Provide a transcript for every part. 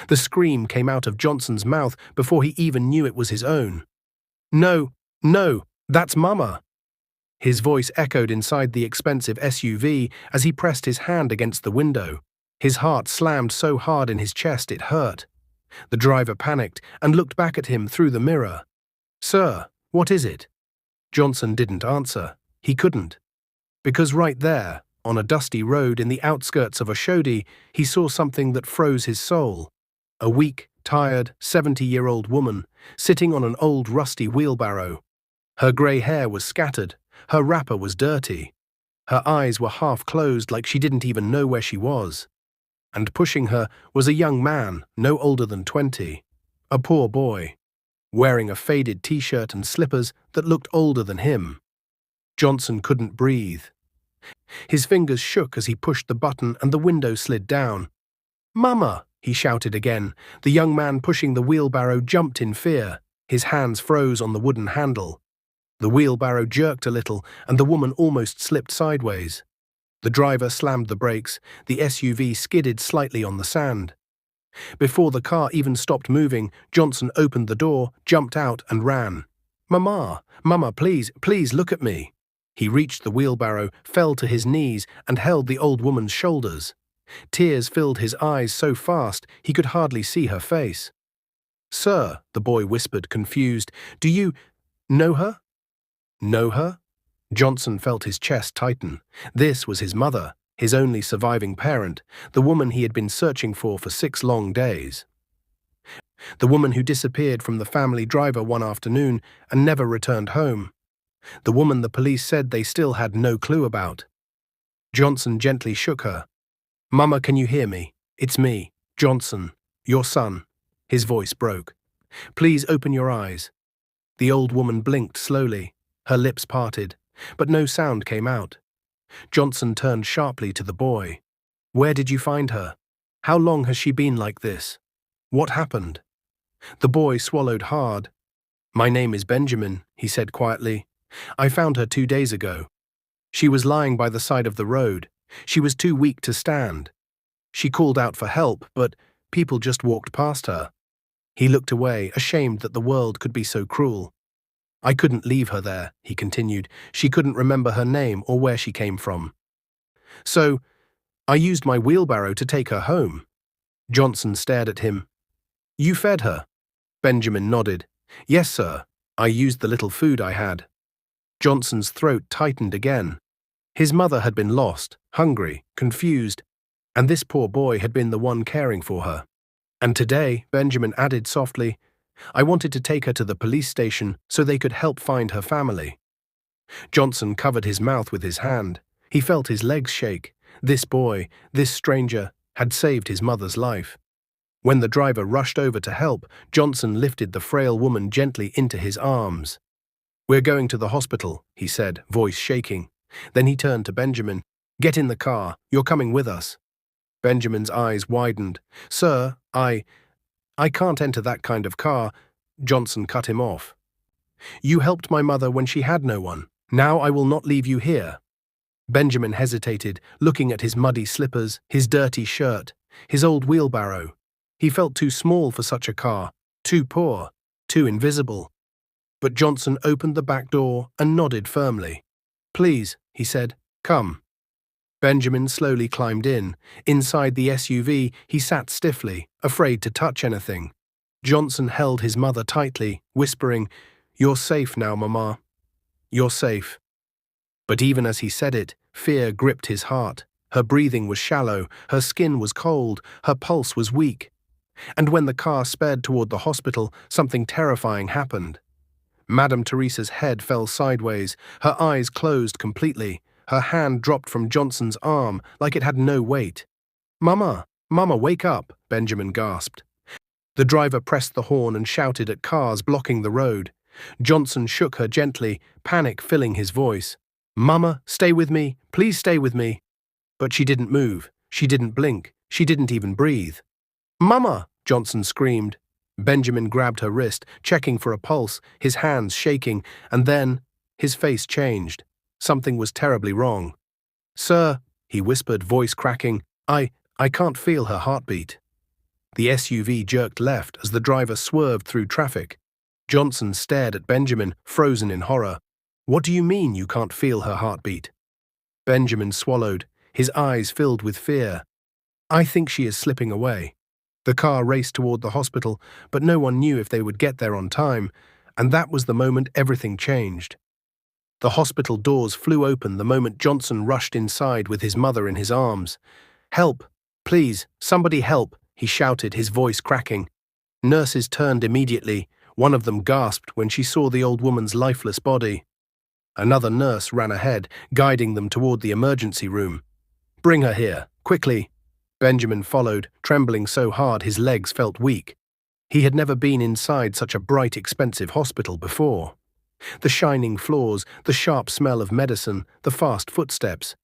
The scream came out of Johnson's mouth before he even knew it was his own. "No, no, that's Mama!" His voice echoed inside the expensive SUV as he pressed his hand against the window. His heart slammed so hard in his chest it hurt. The driver panicked and looked back at him through the mirror. "Sir, what is it?" Johnson didn't answer. He couldn't. Because right there, on a dusty road in the outskirts of Oshodi, he saw something that froze his soul. A weak, tired, 70-year-old woman, sitting on an old rusty wheelbarrow. Her grey hair was scattered, her wrapper was dirty. Her eyes were half closed like she didn't even know where she was. And pushing her was a young man, no older than 20. A poor boy, wearing a faded t-shirt and slippers that looked older than him. Johnson couldn't breathe. His fingers shook as he pushed the button and the window slid down. "Mama!" he shouted again. The young man pushing the wheelbarrow jumped in fear. His hands froze on the wooden handle. The wheelbarrow jerked a little and the woman almost slipped sideways. The driver slammed the brakes. The SUV skidded slightly on the sand. Before the car even stopped moving, Johnson opened the door, jumped out and ran. "Mama! Mama, please, please look at me!" He reached the wheelbarrow, fell to his knees and held the old woman's shoulders. Tears filled his eyes so fast he could hardly see her face. "Sir," the boy whispered, confused, "do you know her?" Know her? Johnson felt his chest tighten. This was his mother, his only surviving parent, the woman he had been searching for 6 long days. The woman who disappeared from the family driver one afternoon and never returned home. The woman the police said they still had no clue about. Johnson gently shook her. "Mama, can you hear me? It's me, Johnson, your son." His voice broke. "Please open your eyes." The old woman blinked slowly. Her lips parted, but no sound came out. Johnson turned sharply to the boy. "Where did you find her? How long has she been like this? What happened?" The boy swallowed hard. "My name is Benjamin," he said quietly. "I found her 2 days ago. She was lying by the side of the road. She was too weak to stand. She called out for help, but people just walked past her." He looked away, ashamed that the world could be so cruel. "I couldn't leave her there," he continued. "She couldn't remember her name or where she came from. So, I used my wheelbarrow to take her home." Johnson stared at him. "You fed her?" Benjamin nodded. "Yes, sir. I used the little food I had." Johnson's throat tightened again. His mother had been lost, hungry, confused, and this poor boy had been the one caring for her. And today, Benjamin added softly, "I wanted to take her to the police station so they could help find her family." Johnson covered his mouth with his hand. He felt his legs shake. This boy, this stranger, had saved his mother's life. When the driver rushed over to help, Johnson lifted the frail woman gently into his arms. "We're going to the hospital," he said, voice shaking. Then he turned to Benjamin. "Get in the car. You're coming with us." Benjamin's eyes widened. "Sir, I can't enter that kind of car." Johnson cut him off. "You helped my mother when she had no one. Now I will not leave you here." Benjamin hesitated, looking at his muddy slippers, his dirty shirt, his old wheelbarrow. He felt too small for such a car, too poor, too invisible. But Johnson opened the back door and nodded firmly. "Please," he said, "come." Benjamin slowly climbed in. Inside the SUV, he sat stiffly, afraid to touch anything. Johnson held his mother tightly, whispering, "You're safe now, Mama. You're safe." But even as he said it, fear gripped his heart. Her breathing was shallow, her skin was cold, her pulse was weak. And when the car sped toward the hospital, something terrifying happened. Madame Teresa's head fell sideways, her eyes closed completely. Her hand dropped from Johnson's arm like it had no weight. "Mama, Mama, wake up," Benjamin gasped. The driver pressed the horn and shouted at cars blocking the road. Johnson shook her gently, panic filling his voice. "Mama, stay with me, please stay with me." But she didn't move, she didn't blink, she didn't even breathe. "Mama!" Johnson screamed. Benjamin grabbed her wrist, checking for a pulse, his hands shaking, and then his face changed. Something was terribly wrong. "Sir," he whispered, voice cracking, I can't feel her heartbeat." The SUV jerked left as the driver swerved through traffic. Johnson stared at Benjamin, frozen in horror. "What do you mean you can't feel her heartbeat?" Benjamin swallowed, his eyes filled with fear. "I think she is slipping away." The car raced toward the hospital, but no one knew if they would get there on time, and that was the moment everything changed. The hospital doors flew open the moment Johnson rushed inside with his mother in his arms. "Help! Please, somebody help!" he shouted, his voice cracking. Nurses turned immediately. One of them gasped when she saw the old woman's lifeless body. Another nurse ran ahead, guiding them toward the emergency room. "Bring her here, quickly!" Benjamin followed, trembling so hard his legs felt weak. He had never been inside such a bright, expensive hospital before. The shining floors, the sharp smell of medicine, the fast footsteps.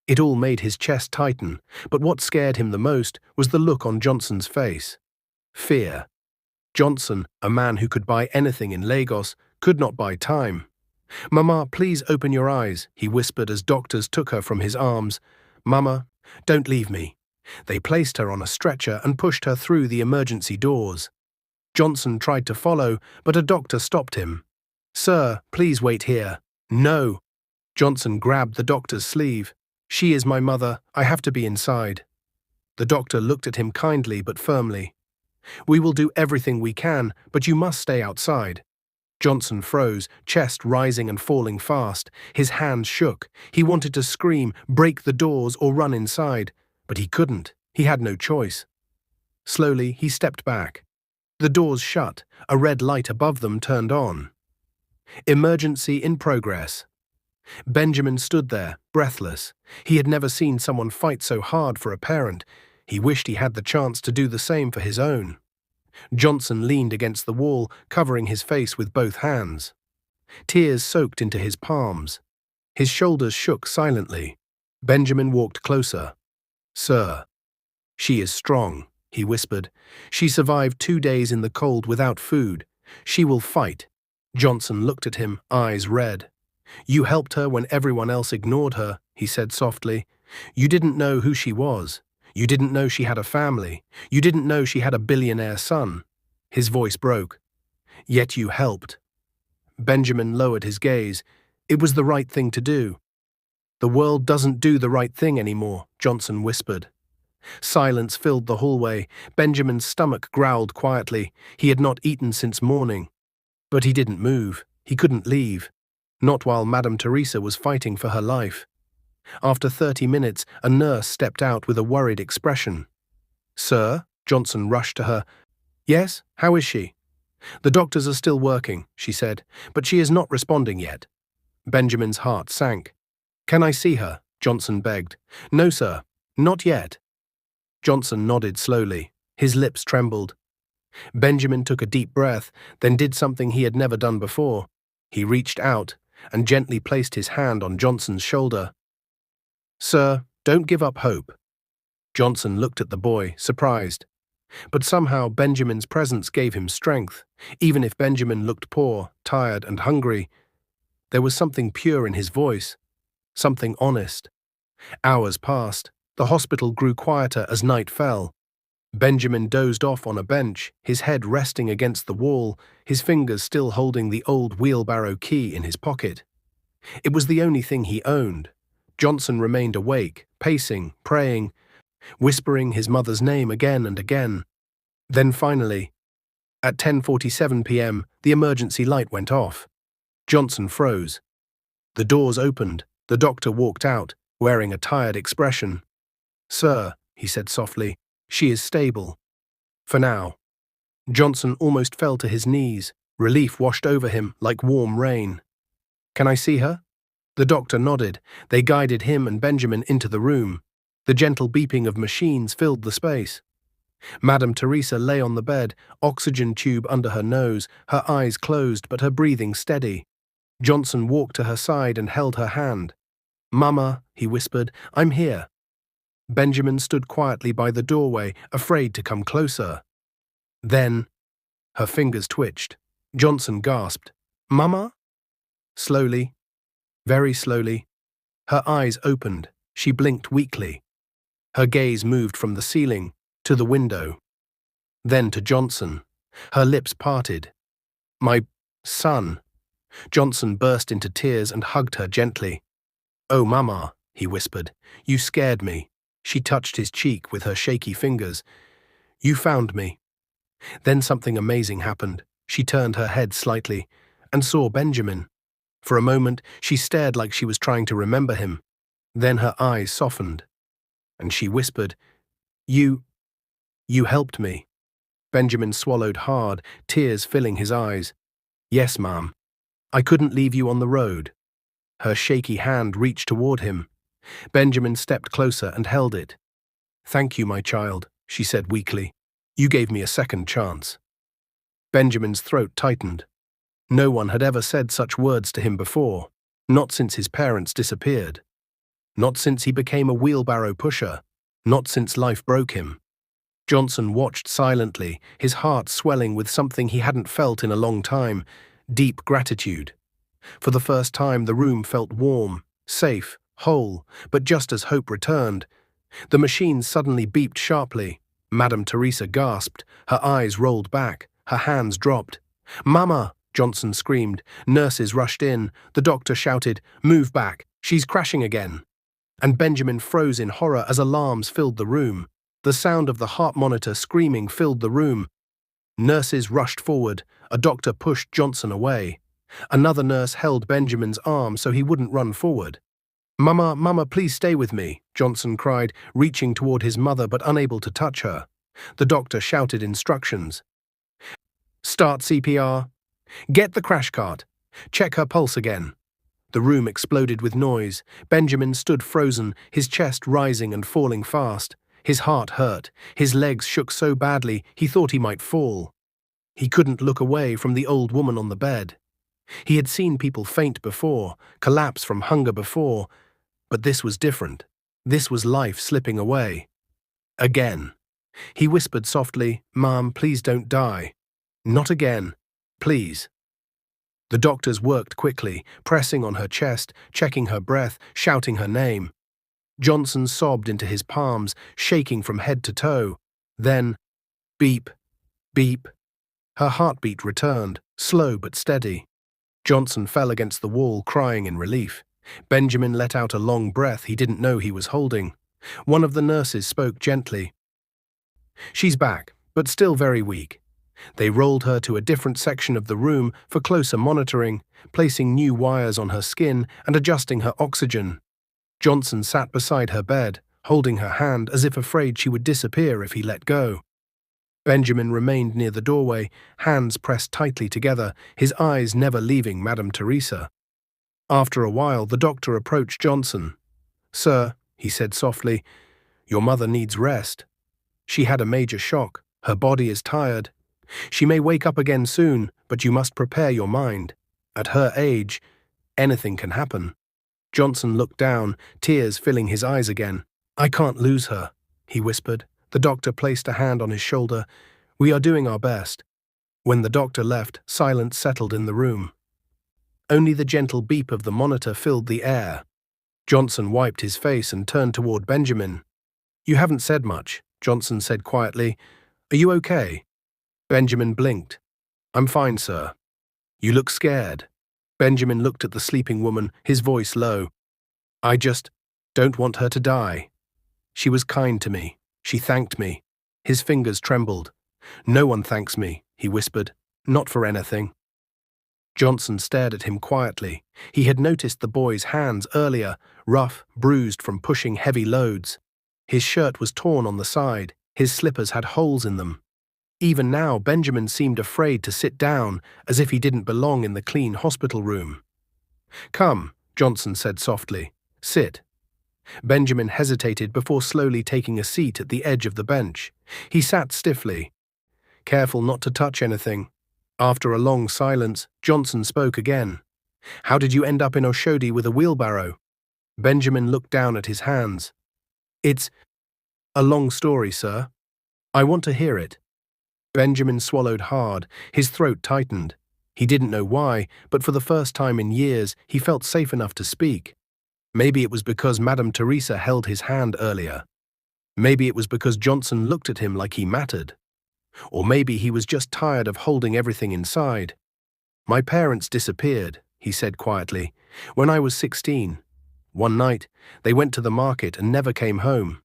It all made his chest tighten, but what scared him the most was the look on Johnson's face. Fear. Johnson, a man who could buy anything in Lagos, could not buy time. "Mama, please open your eyes," he whispered as doctors took her from his arms. "Mama, don't leave me." They placed her on a stretcher and pushed her through the emergency doors. Johnson tried to follow, but a doctor stopped him. "Sir, please wait here." "No." Johnson grabbed the doctor's sleeve. "She is my mother. I have to be inside." The doctor looked at him kindly but firmly. "We will do everything we can, but you must stay outside." Johnson froze, chest rising and falling fast. His hands shook. He wanted to scream, break the doors, or run inside, but he couldn't. He had no choice. Slowly, he stepped back. The doors shut. A red light above them turned on. Emergency in progress. Benjamin stood there, breathless. He had never seen someone fight so hard for a parent. He wished he had the chance to do the same for his own. Johnson leaned against the wall, covering his face with both hands. Tears soaked into his palms. His shoulders shook silently. Benjamin walked closer. "Sir." "She is strong," he whispered. "She survived 2 days in the cold without food. She will fight." Johnson looked at him, eyes red. "You helped her when everyone else ignored her," he said softly. "You didn't know who she was. You didn't know she had a family. You didn't know she had a billionaire son." His voice broke. "Yet you helped." Benjamin lowered his gaze. It was the right thing to do. "The world doesn't do the right thing anymore," Johnson whispered. Silence filled the hallway. Benjamin's stomach growled quietly. He had not eaten since morning. But he didn't move. He couldn't leave. Not while Madame Teresa was fighting for her life. After 30 minutes, a nurse stepped out with a worried expression. "Sir?" Johnson rushed to her. "Yes, how is she?" "The doctors are still working," she said, "but she is not responding yet." Benjamin's heart sank. "Can I see her?" Johnson begged. "No, sir, not yet." Johnson nodded slowly. His lips trembled. Benjamin took a deep breath, then did something he had never done before. He reached out and gently placed his hand on Johnson's shoulder. "Sir, don't give up hope." Johnson looked at the boy, surprised. But somehow Benjamin's presence gave him strength. Even if Benjamin looked poor, tired, and hungry, there was something pure in his voice, something honest. Hours passed. The hospital grew quieter as night fell. Benjamin dozed off on a bench, his head resting against the wall, his fingers still holding the old wheelbarrow key in his pocket. It was the only thing he owned. Johnson remained awake, pacing, praying, whispering his mother's name again and again. Then finally, at 10:47 p.m., the emergency light went off. Johnson froze. The doors opened. The doctor walked out, wearing a tired expression. "Sir," he said softly, "she is stable. For now." Johnson almost fell to his knees. Relief washed over him like warm rain. "Can I see her?" The doctor nodded. They guided him and Benjamin into the room. The gentle beeping of machines filled the space. Madame Teresa lay on the bed, oxygen tube under her nose, her eyes closed but her breathing steady. Johnson walked to her side and held her hand. "Mama," he whispered, "I'm here." Benjamin stood quietly by the doorway, afraid to come closer. Then, her fingers twitched. Johnson gasped, "Mama?" Slowly, very slowly, her eyes opened. She blinked weakly. Her gaze moved from the ceiling to the window. then to Johnson. Her lips parted. "My son." Johnson burst into tears and hugged her gently. "Oh, Mama," he whispered. "You scared me." She touched his cheek with her shaky fingers. "You found me." Then something amazing happened. She turned her head slightly and saw Benjamin. For a moment, she stared like she was trying to remember him. Then her eyes softened, and she whispered, You helped me." Benjamin swallowed hard, tears filling his eyes. "Yes, Ma'am. I couldn't leave you on the road." Her shaky hand reached toward him. Benjamin stepped closer and held it. "Thank you, my child," she said weakly. "You gave me a second chance." Benjamin's throat tightened. No one had ever said such words to him before, not since his parents disappeared. Not since he became a wheelbarrow pusher, not since life broke him. Johnson watched silently, his heart swelling with something he hadn't felt in a long time, deep gratitude. For the first time, the room felt warm, safe, whole, but just as hope returned, the machine suddenly beeped sharply. Madame Teresa gasped, her eyes rolled back, her hands dropped. "Mama!" Johnson screamed. Nurses rushed in. The doctor shouted, "Move back, she's crashing again." And Benjamin froze in horror as alarms filled the room. The sound of the heart monitor screaming filled the room. Nurses rushed forward. A doctor pushed Johnson away. Another nurse held Benjamin's arm so he wouldn't run forward. "Mama, Mama, please stay with me," Johnson cried, reaching toward his mother but unable to touch her. The doctor shouted instructions. "Start CPR. Get the crash cart. Check her pulse again." The room exploded with noise. Benjamin stood frozen, his chest rising and falling fast. His heart hurt. His legs shook so badly he thought he might fall. He couldn't look away from the old woman on the bed. He had seen people faint before, collapse from hunger before, but this was different. This was life slipping away. Again. He whispered softly, "Mom, please don't die." "Not again. Please." The doctors worked quickly, pressing on her chest, checking her breath, shouting her name. Johnson sobbed into his palms, shaking from head to toe. Then, beep, beep. Her heartbeat returned, slow but steady. Johnson fell against the wall, crying in relief. Benjamin let out a long breath he didn't know he was holding. One of the nurses spoke gently. "She's back, but still very weak." They rolled her to a different section of the room for closer monitoring, placing new wires on her skin and adjusting her oxygen. Johnson sat beside her bed, holding her hand as if afraid she would disappear if he let go. Benjamin remained near the doorway, hands pressed tightly together, his eyes never leaving Madame Teresa. After a while, the doctor approached Johnson. "Sir," he said softly, "your mother needs rest. She had a major shock. Her body is tired. She may wake up again soon, but you must prepare your mind. At her age, anything can happen." Johnson looked down, tears filling his eyes again. "I can't lose her," he whispered. The doctor placed a hand on his shoulder. "We are doing our best." When the doctor left, silence settled in the room. Only the gentle beep of the monitor filled the air. Johnson wiped his face and turned toward Benjamin. "You haven't said much," Johnson said quietly. "Are you okay?" Benjamin blinked. "I'm fine, sir." "You look scared." Benjamin looked at the sleeping woman, his voice low. "I just don't want her to die. She was kind to me. She thanked me." His fingers trembled. "No one thanks me," he whispered. "Not for anything." Johnson stared at him quietly. He had noticed the boy's hands earlier, rough, bruised from pushing heavy loads. His shirt was torn on the side. His slippers had holes in them. Even now, Benjamin seemed afraid to sit down, as if he didn't belong in the clean hospital room. "Come," Johnson said softly. "Sit." Benjamin hesitated before slowly taking a seat at the edge of the bench. He sat stiffly, careful not to touch anything. After a long silence, Johnson spoke again. "How did you end up in Oshodi with a wheelbarrow?" Benjamin looked down at his hands. "It's a long story, sir. I want to hear it." Benjamin swallowed hard, his throat tightened. He didn't know why, but for the first time in years, he felt safe enough to speak. Maybe it was because Madame Teresa held his hand earlier. Maybe it was because Johnson looked at him like he mattered. Or maybe he was just tired of holding everything inside. My parents disappeared, he said quietly, when I was 16. One night, they went to the market and never came home.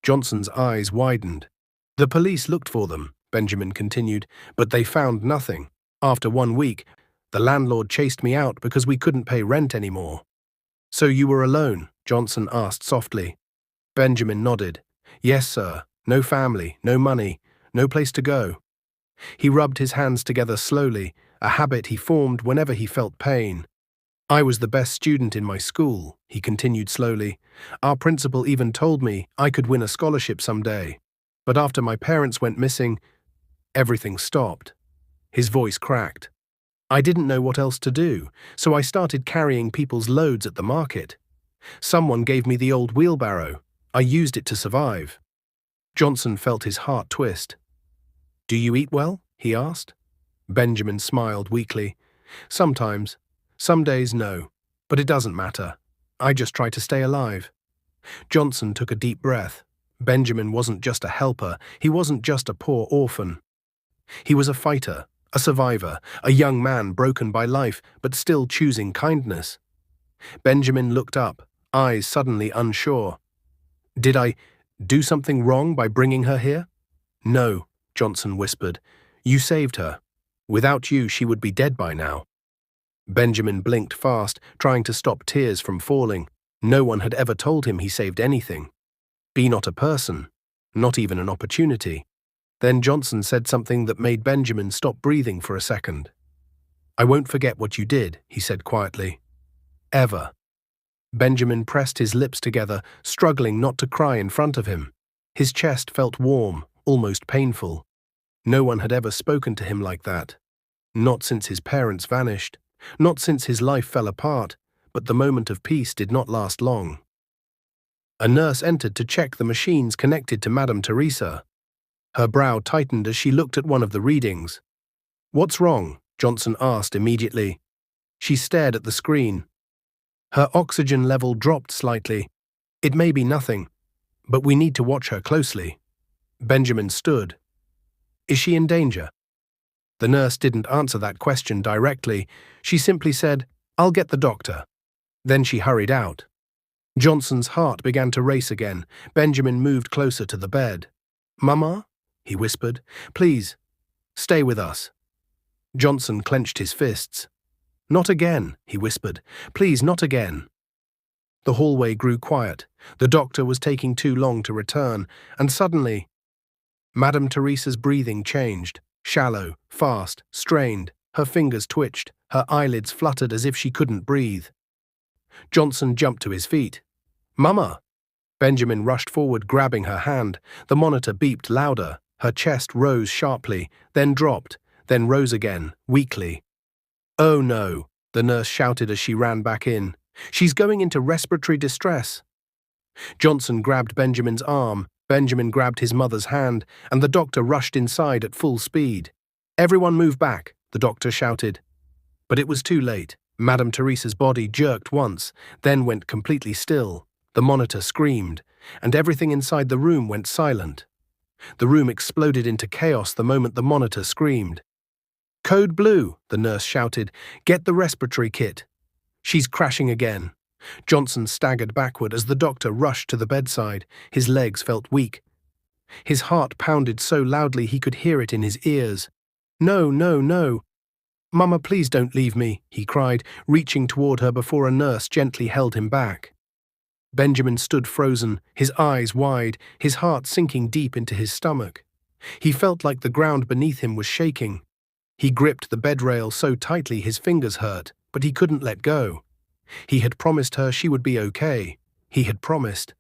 Johnson's eyes widened. The police looked for them, Benjamin continued, but they found nothing. After 1 week, the landlord chased me out because we couldn't pay rent anymore. So you were alone? Johnson asked softly. Benjamin nodded. Yes, sir. No family, no money, no place to go. He rubbed his hands together slowly, a habit he formed whenever he felt pain. I was the best student in my school, he continued slowly. Our principal even told me I could win a scholarship someday. But after my parents went missing, everything stopped. His voice cracked. I didn't know what else to do, so I started carrying people's loads at the market. Someone gave me the old wheelbarrow. I used it to survive. Johnson felt his heart twist. Do you eat well? He asked. Benjamin smiled weakly. Sometimes. Some days, no. But it doesn't matter. I just try to stay alive. Johnson took a deep breath. Benjamin wasn't just a helper. He wasn't just a poor orphan. He was a fighter, a survivor, a young man broken by life, but still choosing kindness. Benjamin looked up, eyes suddenly unsure. Did I do something wrong by bringing her here? No, Johnson whispered. You saved her. Without you, she would be dead by now. Benjamin blinked fast, trying to stop tears from falling. No one had ever told him he saved anything. Be not a person, not even an opportunity. Then Johnson said something that made Benjamin stop breathing for a second. I won't forget what you did, he said quietly. Ever. Benjamin pressed his lips together, struggling not to cry in front of him. His chest felt warm, almost painful. No one had ever spoken to him like that. Not since his parents vanished, not since his life fell apart, but the moment of peace did not last long. A nurse entered to check the machines connected to Madame Teresa. Her brow tightened as she looked at one of the readings. What's wrong? Johnson asked immediately. She stared at the screen. Her oxygen level dropped slightly. It may be nothing, but we need to watch her closely. Benjamin stood. Is she in danger? The nurse didn't answer that question directly. She simply said, I'll get the doctor. Then she hurried out. Johnson's heart began to race again. Benjamin moved closer to the bed. Mama? He whispered. Please, stay with us. Johnson clenched his fists. Not again, he whispered. Please, not again. The hallway grew quiet. The doctor was taking too long to return, and suddenly, Madame Teresa's breathing changed. Shallow, fast, strained. Her fingers twitched. Her eyelids fluttered as if she couldn't breathe. Johnson jumped to his feet. Mama! Benjamin rushed forward, grabbing her hand. The monitor beeped louder. Her chest rose sharply, then dropped, then rose again, weakly. Oh no, the nurse shouted as she ran back in. She's going into respiratory distress. Johnson grabbed Benjamin's arm. Benjamin grabbed his mother's hand, and the doctor rushed inside at full speed. Everyone move back, the doctor shouted. But it was too late. Madame Teresa's body jerked once, then went completely still. The monitor screamed, and everything inside the room went silent. The room exploded into chaos the moment the monitor screamed. Code blue, the nurse shouted. Get the respiratory kit. She's crashing again. Johnson staggered backward as the doctor rushed to the bedside. His legs felt weak. His heart pounded so loudly he could hear it in his ears. No, no, no. Mama, please don't leave me, he cried, reaching toward her before a nurse gently held him back. Benjamin stood frozen, his eyes wide, his heart sinking deep into his stomach. He felt like the ground beneath him was shaking. He gripped the bed rail so tightly his fingers hurt, but he couldn't let go. He had promised her she would be okay. He had promised.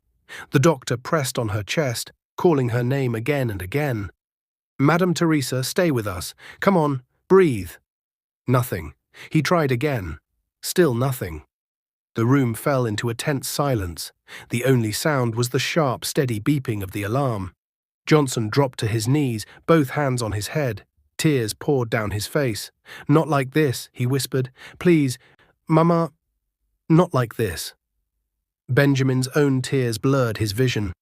The doctor pressed on her chest, calling her name again and again. Madame Teresa, stay with us. Come on, breathe. Nothing. He tried again. Still nothing. The room fell into a tense silence. The only sound was the sharp, steady beeping of the alarm. Johnson dropped to his knees, both hands on his head. Tears poured down his face. Not like this, he whispered. Please, Mama, not like this. Benjamin's own tears blurred his vision.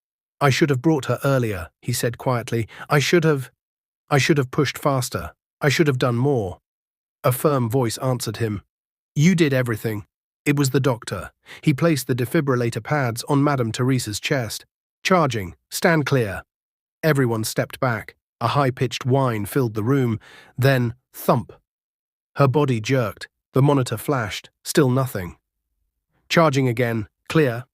I should have brought her earlier, he said quietly. I should have. I should have pushed faster. I should have done more. A firm voice answered him. You did everything. It was the doctor. He placed the defibrillator pads on Madame Teresa's chest. Charging. Stand clear. Everyone stepped back. A high-pitched whine filled the room. Then, thump. Her body jerked. The monitor flashed. Still nothing. Charging again. Clear.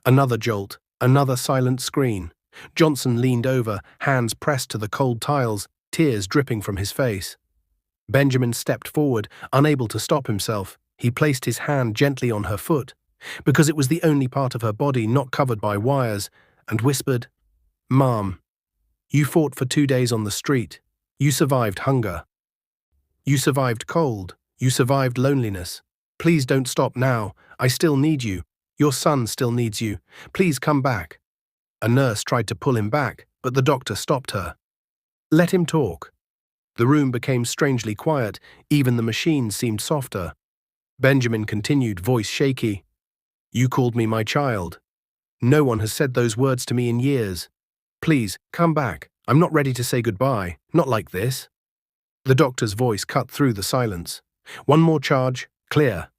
Another jolt. Another silent screen. Johnson leaned over, hands pressed to the cold tiles, tears dripping from his face. Benjamin stepped forward, unable to stop himself. He placed his hand gently on her foot, because it was the only part of her body not covered by wires, and whispered, Mom, you fought for 2 days on the street. You survived hunger. You survived cold. You survived loneliness. Please don't stop now. I still need you. Your son still needs you. Please come back. A nurse tried to pull him back, but the doctor stopped her. Let him talk. The room became strangely quiet. Even the machines seemed softer. Benjamin continued, voice shaky. You called me my child. No one has said those words to me in years. Please, come back. I'm not ready to say goodbye. Not like this. The doctor's voice cut through the silence. One more charge. Clear.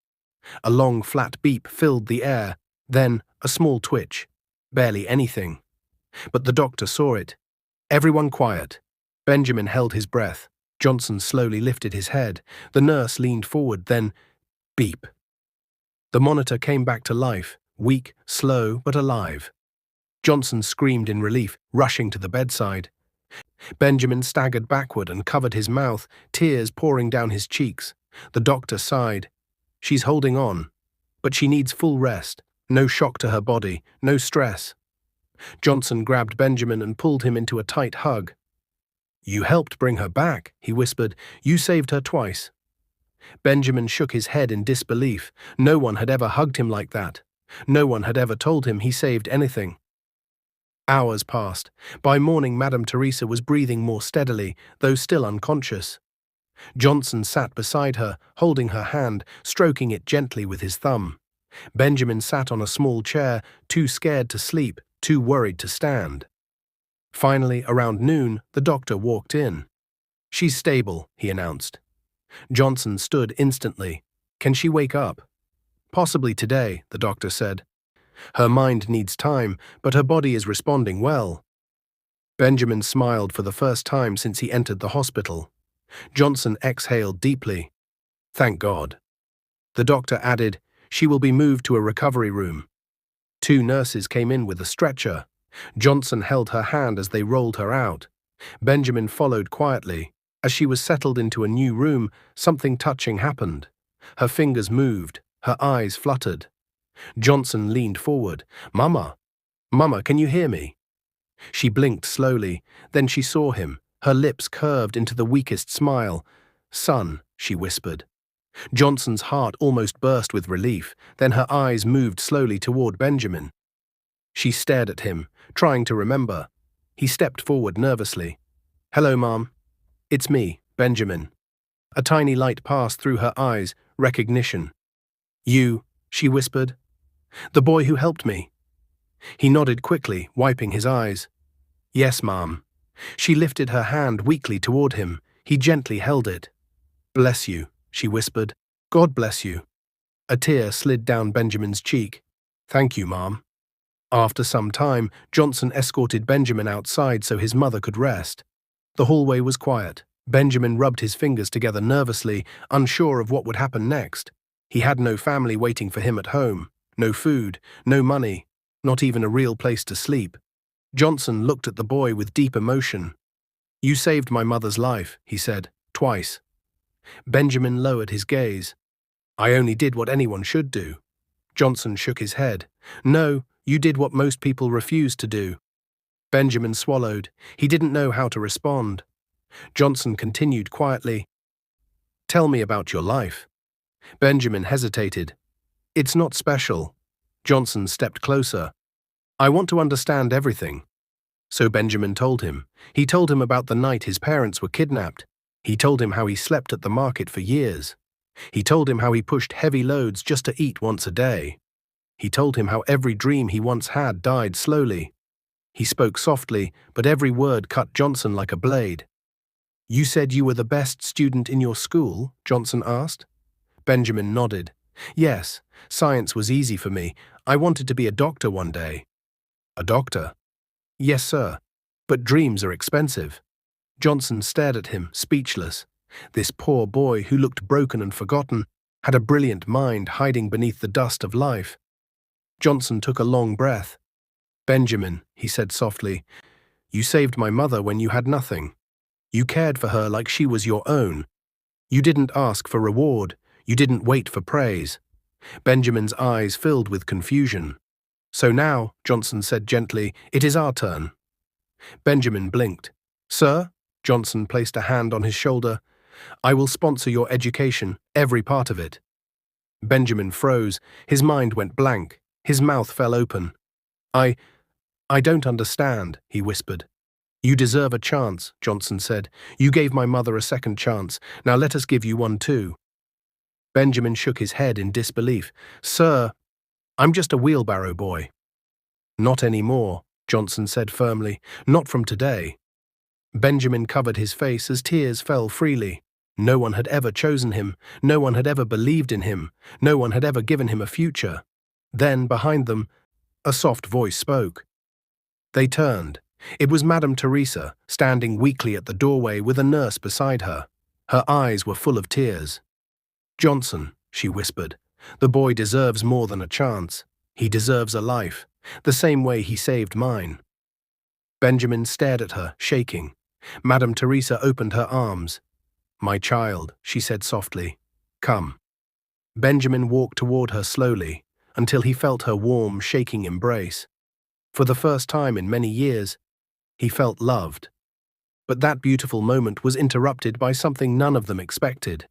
A long, flat beep filled the air. Then, a small twitch. Barely anything. But the doctor saw it. Everyone quiet. Benjamin held his breath. Johnson slowly lifted his head. The nurse leaned forward, then beep. The monitor came back to life, weak, slow, but alive. Johnson screamed in relief, rushing to the bedside. Benjamin staggered backward and covered his mouth, tears pouring down his cheeks. The doctor sighed. She's holding on, but she needs full rest. No shock to her body, no stress. Johnson grabbed Benjamin and pulled him into a tight hug. You helped bring her back, he whispered. You saved her twice. Benjamin shook his head in disbelief. No one had ever hugged him like that. No one had ever told him he saved anything. Hours passed. By morning, Madame Teresa was breathing more steadily, though still unconscious. Johnson sat beside her, holding her hand, stroking it gently with his thumb. Benjamin sat on a small chair, too scared to sleep, too worried to stand. Finally, around noon, the doctor walked in. She's stable, he announced. Johnson stood instantly. Can she wake up? Possibly today, the doctor said. Her mind needs time, but her body is responding well. Benjamin smiled for the first time since he entered the hospital. Johnson exhaled deeply. Thank God. The doctor added, she will be moved to a recovery room. 2 nurses came in with a stretcher. Johnson held her hand as they rolled her out. Benjamin followed quietly. As she was settled into a new room, something touching happened. Her fingers moved, her eyes fluttered. Johnson leaned forward. Mama, can you hear me? She blinked slowly, then she saw him, her lips curved into the weakest smile. Son, she whispered. Johnson's heart almost burst with relief, then her eyes moved slowly toward Benjamin. She stared at him, trying to remember. He stepped forward nervously. Hello, Mom. It's me, Benjamin. A tiny light passed through her eyes, recognition. You, she whispered. The boy who helped me. He nodded quickly, wiping his eyes. Yes, Mom. She lifted her hand weakly toward him. He gently held it. Bless you, she whispered. God bless you. A tear slid down Benjamin's cheek. Thank you, Mom. After some time, Johnson escorted Benjamin outside so his mother could rest. The hallway was quiet. Benjamin rubbed his fingers together nervously, unsure of what would happen next. He had no family waiting for him at home, no food, no money, not even a real place to sleep. Johnson looked at the boy with deep emotion. You saved my mother's life, he said, twice. Benjamin lowered his gaze. I only did what anyone should do. Johnson shook his head. No, you did what most people refuse to do. Benjamin swallowed. He didn't know how to respond. Johnson continued quietly. Tell me about your life. Benjamin hesitated. It's not special. Johnson stepped closer. I want to understand everything. So Benjamin told him. He told him about the night his parents were kidnapped. He told him how he slept at the market for years. He told him how he pushed heavy loads just to eat once a day. He told him how every dream he once had died slowly. He spoke softly, but every word cut Johnson like a blade. You said you were the best student in your school? Johnson asked. Benjamin nodded. Yes, science was easy for me. I wanted to be a doctor one day. A doctor? Yes, sir. But dreams are expensive. Johnson stared at him, speechless. This poor boy, who looked broken and forgotten, had a brilliant mind hiding beneath the dust of life. Johnson took a long breath. Benjamin, he said softly, you saved my mother when you had nothing. You cared for her like she was your own. You didn't ask for reward. You didn't wait for praise. Benjamin's eyes filled with confusion. So now, Johnson said gently, it is our turn. Benjamin blinked. Sir? Johnson placed a hand on his shoulder. I will sponsor your education, every part of it. Benjamin froze. His mind went blank. His mouth fell open. I don't understand, he whispered. You deserve a chance, Johnson said. You gave my mother a second chance. Now let us give you one too. Benjamin shook his head in disbelief. Sir, I'm just a wheelbarrow boy. Not anymore, Johnson said firmly. Not from today. Benjamin covered his face as tears fell freely. No one had ever chosen him. No one had ever believed in him. No one had ever given him a future. Then, behind them, a soft voice spoke. They turned. It was Madame Teresa, standing weakly at the doorway with a nurse beside her. Her eyes were full of tears. Johnson, she whispered, the boy deserves more than a chance. He deserves a life, the same way he saved mine. Benjamin stared at her, shaking. Madame Teresa opened her arms. My child, she said softly, come. Benjamin walked toward her slowly, until he felt her warm, shaking embrace. For the first time in many years, he felt loved. But that beautiful moment was interrupted by something none of them expected.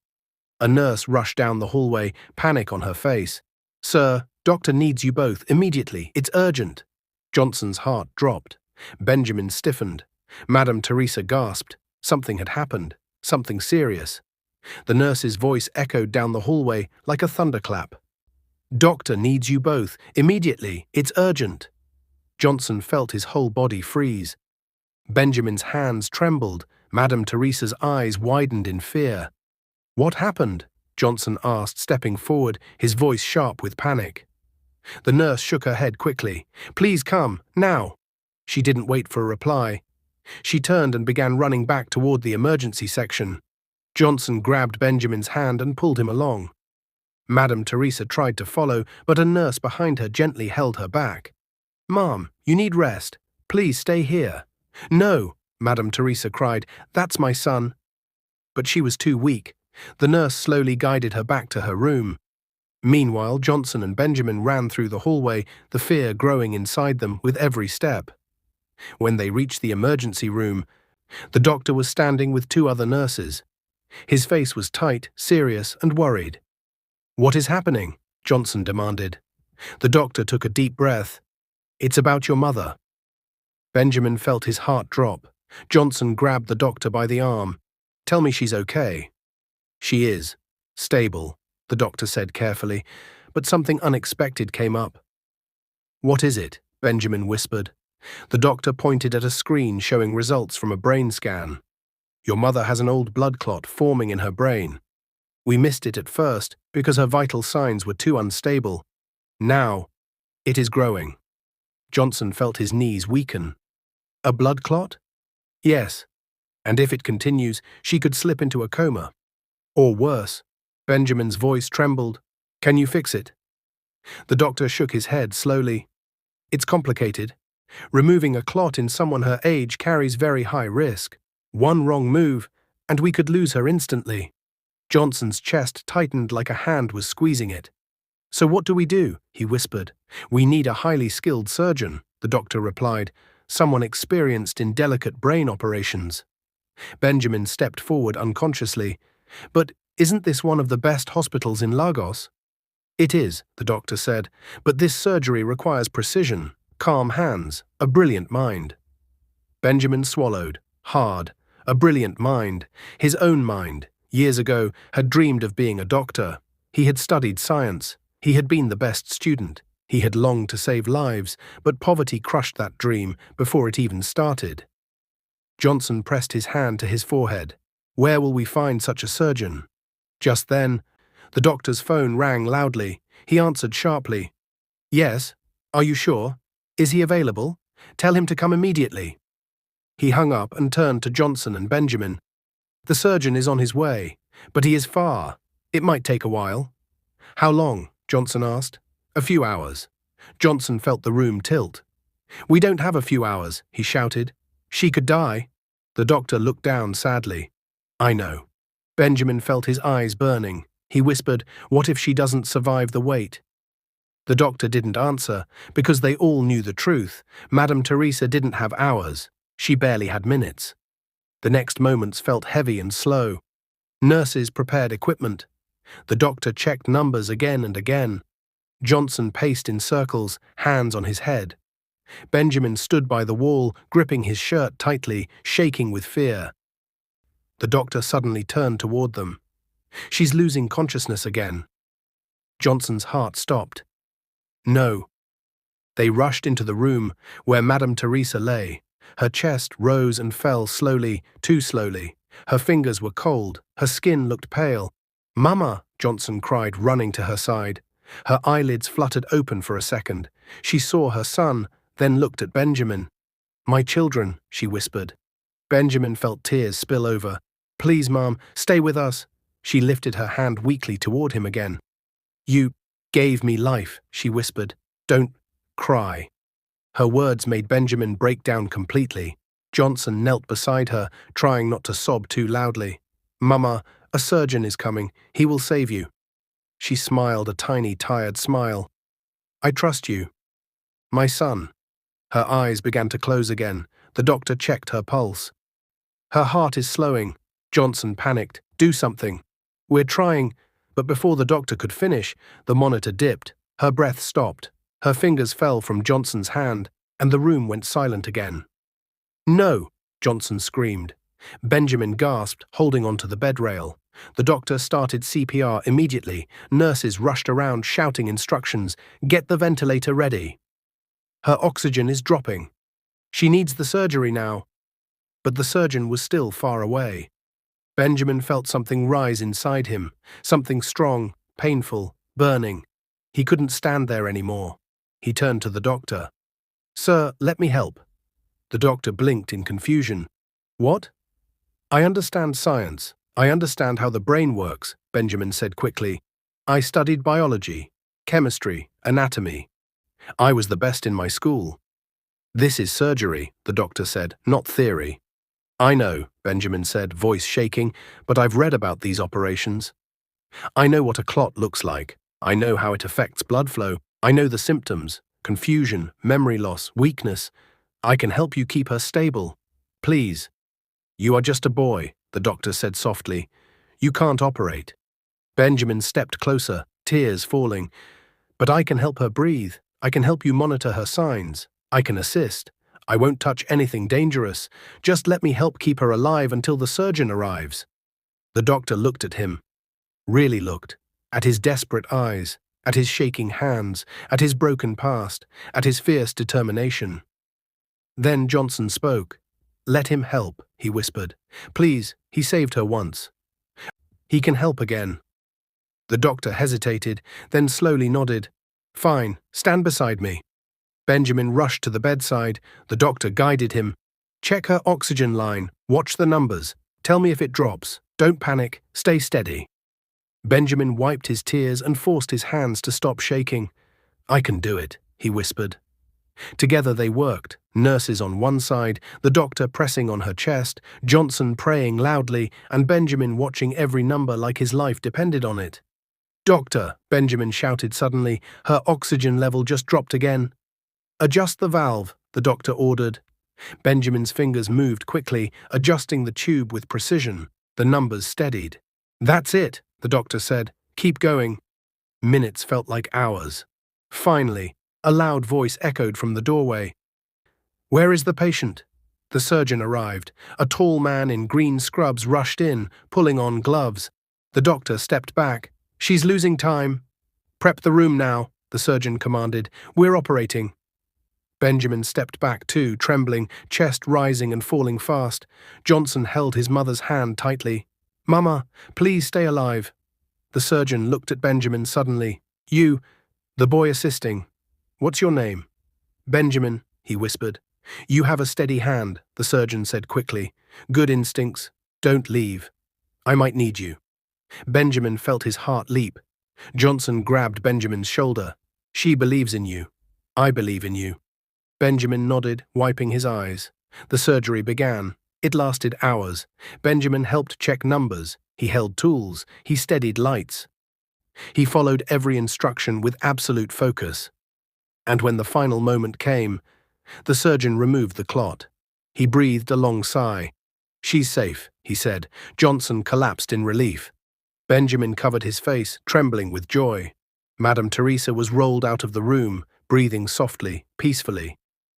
A nurse rushed down the hallway, panic on her face. Sir, doctor needs you both, immediately. It's urgent. Johnson's heart dropped. Benjamin stiffened. Madame Teresa gasped. Something had happened. Something serious. The nurse's voice echoed down the hallway like a thunderclap. Doctor needs you both, immediately. It's urgent. Johnson felt his whole body freeze. Benjamin's hands trembled. Madame Teresa's eyes widened in fear. What happened? Johnson asked, stepping forward, his voice sharp with panic. The nurse shook her head quickly. Please come, now. She didn't wait for a reply. She turned and began running back toward the emergency section. Johnson grabbed Benjamin's hand and pulled him along. Madame Teresa tried to follow, but a nurse behind her gently held her back. Ma'am, you need rest. Please stay here. No, Madame Teresa cried. That's my son. But she was too weak. The nurse slowly guided her back to her room. Meanwhile, Johnson and Benjamin ran through the hallway, the fear growing inside them with every step. When they reached the emergency room, the doctor was standing with two other nurses. His face was tight, serious, and worried. What is happening? Johnson demanded. The doctor took a deep breath. It's about your mother. Benjamin felt his heart drop. Johnson grabbed the doctor by the arm. Tell me she's okay. She is. Stable, the doctor said carefully, but something unexpected came up. What is it? Benjamin whispered. The doctor pointed at a screen showing results from a brain scan. Your mother has an old blood clot forming in her brain. We missed it at first because her vital signs were too unstable. Now, it is growing. Johnson felt his knees weaken. A blood clot? Yes. And if it continues, she could slip into a coma. Or worse. Benjamin's voice trembled. Can you fix it? The doctor shook his head slowly. It's complicated. Removing a clot in someone her age carries very high risk. One wrong move, and we could lose her instantly. Johnson's chest tightened like a hand was squeezing it. So what do we do? He whispered. We need a highly skilled surgeon, the doctor replied, someone experienced in delicate brain operations. Benjamin stepped forward unconsciously. But isn't this one of the best hospitals in Lagos? It is, the doctor said, but this surgery requires precision, calm hands, a brilliant mind. Benjamin swallowed, hard. A brilliant mind, his own mind, years ago, had dreamed of being a doctor. He had studied science. He had been the best student. He had longed to save lives, but poverty crushed that dream before it even started. Johnson pressed his hand to his forehead. Where will we find such a surgeon? Just then, the doctor's phone rang loudly. He answered sharply. Yes, are you sure? Is he available? Tell him to come immediately. He hung up and turned to Johnson and Benjamin. The surgeon is on his way, but he is far. It might take a while. How long? Johnson asked. A few hours. Johnson felt the room tilt. We don't have a few hours, he shouted. She could die. The doctor looked down sadly. I know. Benjamin felt his eyes burning. He whispered, what if she doesn't survive the wait? The doctor didn't answer, because they all knew the truth. Madame Teresa didn't have hours. She barely had minutes. The next moments felt heavy and slow. Nurses prepared equipment. The doctor checked numbers again and again. Johnson paced in circles, hands on his head. Benjamin stood by the wall, gripping his shirt tightly, shaking with fear. The doctor suddenly turned toward them. She's losing consciousness again. Johnson's heart stopped. No. They rushed into the room where Madame Teresa lay. Her chest rose and fell slowly, too slowly. Her fingers were cold. Her skin looked pale. Mama, Johnson cried, running to her side. Her eyelids fluttered open for a second. She saw her son, then looked at Benjamin. My children, she whispered. Benjamin felt tears spill over. Please, Mom, stay with us. She lifted her hand weakly toward him again. You gave me life, she whispered. Don't cry. Her words made Benjamin break down completely. Johnson knelt beside her, trying not to sob too loudly. Mama, a surgeon is coming. He will save you. She smiled a tiny, tired smile. I trust you. My son. Her eyes began to close again. The doctor checked her pulse. Her heart is slowing. Johnson panicked. Do something. We're trying. But before the doctor could finish, the monitor dipped. Her breath stopped. Her fingers fell from Johnson's hand, and the room went silent again. No, Johnson screamed. Benjamin gasped, holding onto the bed rail. The doctor started CPR immediately. Nurses rushed around shouting instructions. Get the ventilator ready. Her oxygen is dropping. She needs the surgery now. But the surgeon was still far away. Benjamin felt something rise inside him, something strong, painful, burning. He couldn't stand there anymore. He turned to the doctor. Sir, let me help. The doctor blinked in confusion. What? I understand science. I understand how the brain works, Benjamin said quickly. I studied biology, chemistry, anatomy. I was the best in my school. This is surgery, the doctor said, not theory. I know, Benjamin said, voice shaking, but I've read about these operations. I know what a clot looks like. I know how it affects blood flow. I know the symptoms, confusion, memory loss, weakness. I can help you keep her stable. Please. You are just a boy, the doctor said softly. You can't operate. Benjamin stepped closer, tears falling. But I can help her breathe. I can help you monitor her signs. I can assist. I won't touch anything dangerous. Just let me help keep her alive until the surgeon arrives. The doctor looked at him. Really looked. At his desperate eyes. At his shaking hands. At his broken past. At his fierce determination. Then Johnson spoke. Let him help, he whispered. Please, he saved her once. He can help again. The doctor hesitated, then slowly nodded. Fine, stand beside me. Benjamin rushed to the bedside. The doctor guided him. Check her oxygen line. Watch the numbers. Tell me if it drops. Don't panic. Stay steady. Benjamin wiped his tears and forced his hands to stop shaking. I can do it, he whispered. Together they worked, nurses on one side, the doctor pressing on her chest, Johnson praying loudly, and Benjamin watching every number like his life depended on it. Doctor, Benjamin shouted suddenly, her oxygen level just dropped again. Adjust the valve, the doctor ordered. Benjamin's fingers moved quickly, adjusting the tube with precision. The numbers steadied. That's it, the doctor said. Keep going. Minutes felt like hours. Finally, a loud voice echoed from the doorway. Where is the patient? The surgeon arrived. A tall man in green scrubs rushed in, pulling on gloves. The doctor stepped back. She's losing time. Prep the room now, the surgeon commanded. We're operating. Benjamin stepped back too, trembling, chest rising and falling fast. Johnson held his mother's hand tightly. Mama, please stay alive. The surgeon looked at Benjamin suddenly. You, the boy assisting. What's your name? Benjamin, he whispered. You have a steady hand, the surgeon said quickly. Good instincts. Don't leave. I might need you. Benjamin felt his heart leap. Johnson grabbed Benjamin's shoulder. She believes in you. I believe in you. Benjamin nodded, wiping his eyes. The surgery began. It lasted hours. Benjamin helped check numbers. He held tools. He steadied lights. He followed every instruction with absolute focus. And when the final moment came, the surgeon removed the clot. He breathed a long sigh. She's safe, he said. Johnson collapsed in relief. Benjamin covered his face, trembling with joy. Madame Teresa was rolled out of the room, breathing softly, peacefully.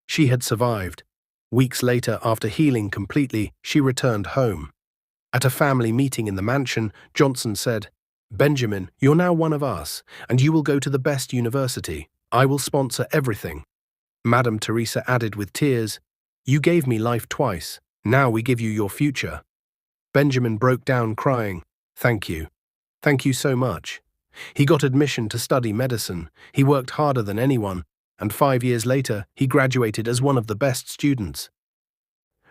She had survived. Weeks later, after healing completely, she returned home. At a family meeting in the mansion, Johnson said, Benjamin, you're now one of us, and you will go to the best university. I will sponsor everything. Madame Teresa added with tears, You gave me life twice. Now we give you your future. Benjamin broke down crying. Thank you. Thank you so much. He got admission to study medicine. He worked harder than anyone, and 5 years later, he graduated as one of the best students.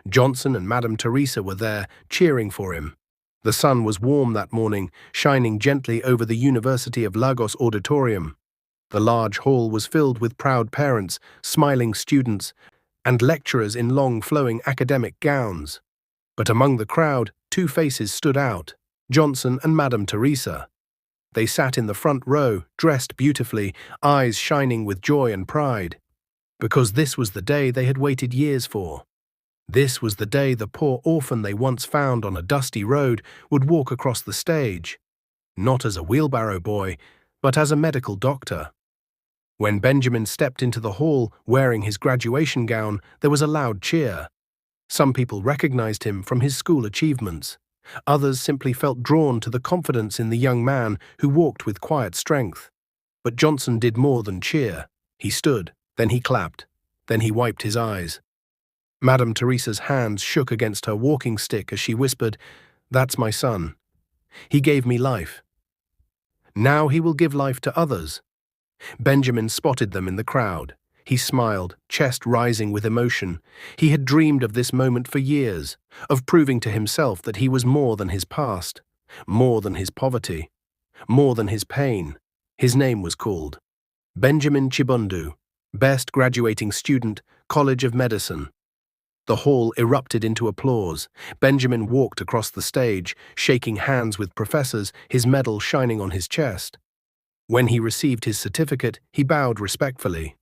Johnson and Madame Teresa were there, cheering for him. The sun was warm that morning, shining gently over the University of Lagos auditorium. The large hall was filled with proud parents, smiling students, and lecturers in long, flowing academic gowns. But among the crowd, two faces stood out, Johnson and Madame Teresa. They sat in the front row, dressed beautifully, eyes shining with joy and pride. Because this was the day they had waited years for. This was the day the poor orphan they once found on a dusty road would walk across the stage, not as a wheelbarrow boy, but as a medical doctor. When Benjamin stepped into the hall wearing his graduation gown, there was a loud cheer. Some people recognized him from his school achievements. Others simply felt drawn to the confidence in the young man who walked with quiet strength. But Johnson did more than cheer. He stood, then he clapped, then he wiped his eyes. Madame Teresa's hands shook against her walking stick as she whispered, That's my son. He gave me life. Now he will give life to others. Benjamin spotted them in the crowd. He smiled, chest rising with emotion. He had dreamed of this moment for years, of proving to himself that he was more than his past, more than his poverty, more than his pain. His name was called. Benjamin Chibundu, best graduating student, College of Medicine. The hall erupted into applause. Benjamin walked across the stage, shaking hands with professors, his medal shining on his chest. When he received his certificate, he bowed respectfully.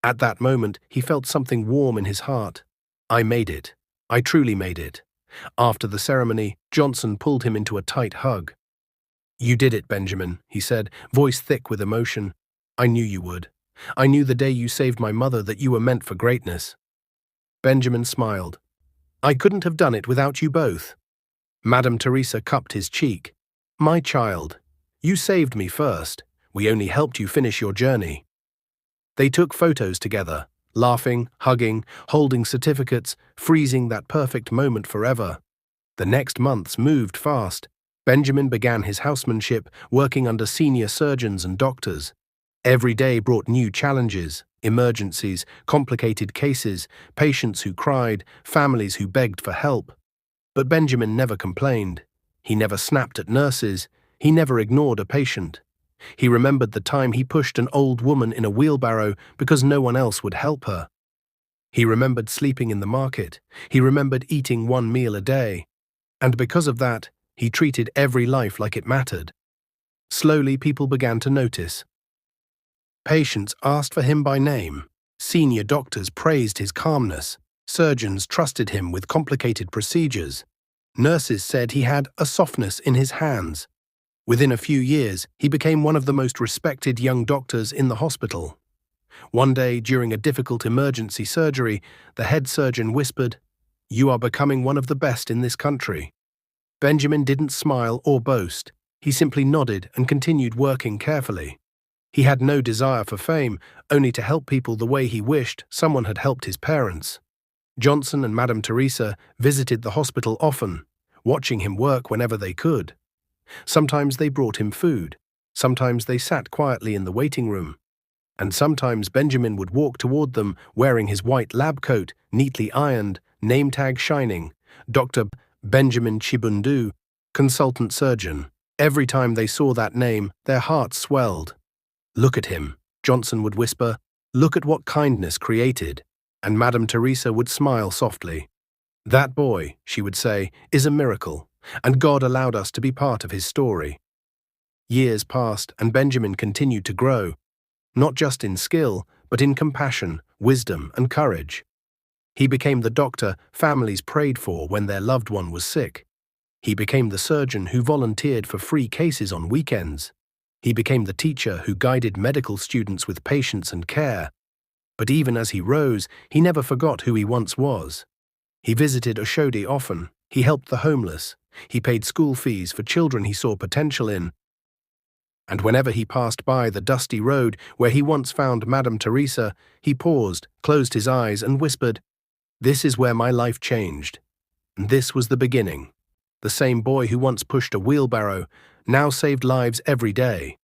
At that moment, he felt something warm in his heart. I made it. I truly made it. After the ceremony, Johnson pulled him into a tight hug. You did it, Benjamin, he said, voice thick with emotion. I knew you would. I knew the day you saved my mother that you were meant for greatness. Benjamin smiled. I couldn't have done it without you both. Madame Teresa cupped his cheek. My child, you saved me first. We only helped you finish your journey. They took photos together, laughing, hugging, holding certificates, freezing that perfect moment forever. The next months moved fast. Benjamin began his housemanship, working under senior surgeons and doctors. Every day brought new challenges, emergencies, complicated cases, patients who cried, families who begged for help. But Benjamin never complained. He never snapped at nurses. He never ignored a patient. He remembered the time he pushed an old woman in a wheelbarrow because no one else would help her. He remembered sleeping in the market. He remembered eating one meal a day. And because of that, he treated every life like it mattered. Slowly, people began to notice. Patients asked for him by name. Senior doctors praised his calmness. Surgeons trusted him with complicated procedures. Nurses said he had a softness in his hands. Within a few years, he became one of the most respected young doctors in the hospital. One day, during a difficult emergency surgery, the head surgeon whispered, You are becoming one of the best in this country. Benjamin didn't smile or boast. He simply nodded and continued working carefully. He had no desire for fame, only to help people the way he wished someone had helped his parents. Johnson and Madame Teresa visited the hospital often. watching him work whenever they could. Sometimes they brought him food. Sometimes they sat quietly in the waiting room. And sometimes Benjamin would walk toward them wearing his white lab coat, neatly ironed, name tag shining, Dr. Benjamin Chibundu, consultant surgeon. Every time they saw that name, their hearts swelled. "Look at him," Johnson would whisper. "Look at what kindness created." And Madame Teresa would smile softly. "That boy," she would say, "is a miracle, and God allowed us to be part of his story." Years passed, and Benjamin continued to grow, not just in skill, but in compassion, wisdom, and courage. He became the doctor families prayed for when their loved one was sick. He became the surgeon who volunteered for free cases on weekends. He became the teacher who guided medical students with patience and care. But even as he rose, he never forgot who he once was. He visited Oshodi often. He helped the homeless. He paid school fees for children he saw potential in. And whenever he passed by the dusty road where he once found Madame Teresa, he paused, closed his eyes, and whispered, "This is where my life changed." And this was the beginning. The same boy who once pushed a wheelbarrow now saved lives every day.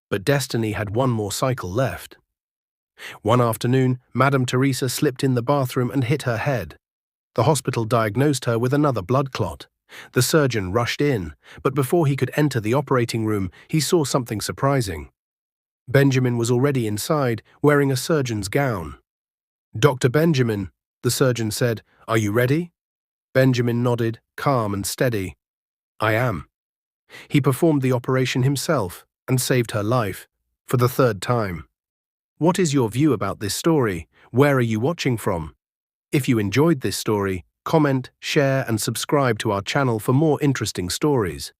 But destiny had one more cycle left. One afternoon, Madame Teresa slipped in the bathroom and hit her head. The hospital diagnosed her with another blood clot. The surgeon rushed in, but before he could enter the operating room, he saw something surprising. Benjamin was already inside, wearing a surgeon's gown. "Dr. Benjamin," the surgeon said, "are you ready?" Benjamin nodded, calm and steady. "I am." He performed the operation himself and saved her life, for the third time. What is your view about this story? Where are you watching from? If you enjoyed this story, comment, share, and subscribe to our channel for more interesting stories.